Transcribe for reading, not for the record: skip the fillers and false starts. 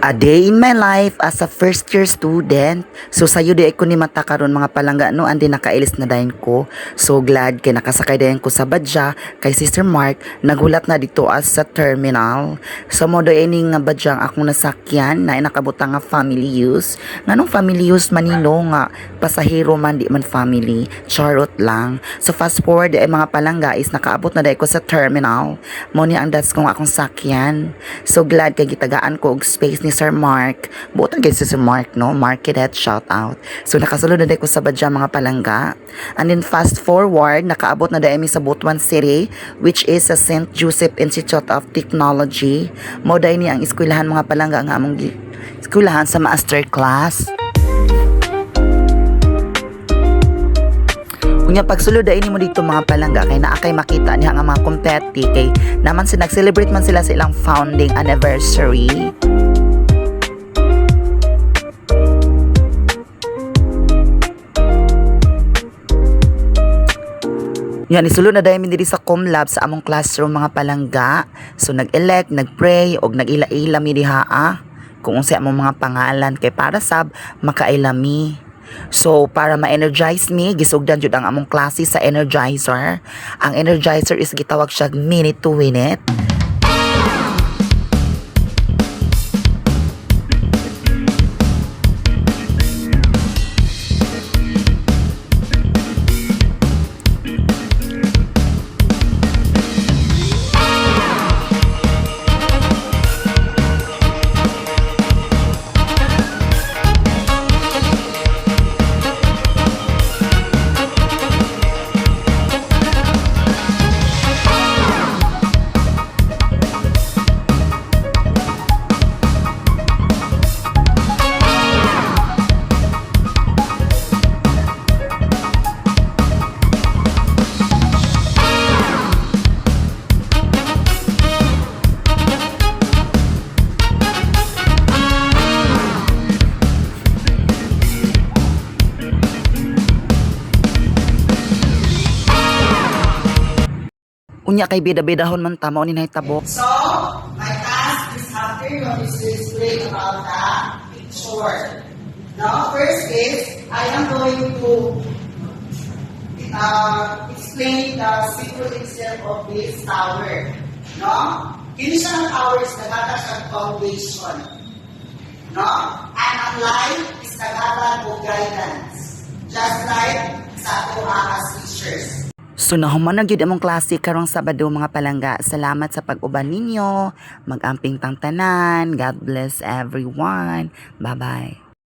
A day in my life as a first year student. So sayo di ko ni mata karon mga palangga no andi nakailis na dayon ko. So glad kay nakasakay dayon ko sa badya kay Sister Mark nagulat na dito as sa terminal. So mo do ini nga badyang akong nasakyan na nakabutang nga family use. Nganong family use manino nga pasahero man di man family. Charot lang. So fast forward ay mga palangga is nakaabot na dayon ko sa terminal. Mo ni ang das kong akong sakyan. So glad kay gitagaan ko og space ni Sir Mark. Buotan kay si Sir Mark, no? Marketed, shout out. So nakasulod na ko sa badya mga palangga. And then fast forward, nakaabot na dahil mi sa Butuan City, which is sa St. Joseph Institute of Technology. Mo dahil ni ang eskwelahan mga palangga ang among eskwelahan sa master class. Kunya pagsulod ini mo dito mga palangga kay naa kay makita niya nga mga kompeti kay naman nag-celebrate man sila sa ilang founding anniversary. Yan, isulod na dahil diri sa Comlab sa among classroom mga palangga. So nag-elect, nag-pray, og nag-ila-ila mi diha kung unsa among mga pangalan kay para sab makailami. So para ma-energize mi, gisugdan jud ang among klase sa energizer. Ang energizer is gitawag siya minute to win it. Unya kay bida-bidahon man tamo ni nahitabo. So, my task this afternoon is to explain about the picture. Now, first is, I am going to explain the simple itself of this tower. No? Kini siya ng tower is nagata siya foundation. No? And ang light is nagata o guidance. Just like sa ato as teachers. So nahuman na gyud among klase karong Sabado mga palangga. Salamat sa pag-uban ninyo. Mag-amping tang tanan. God bless everyone. Bye-bye.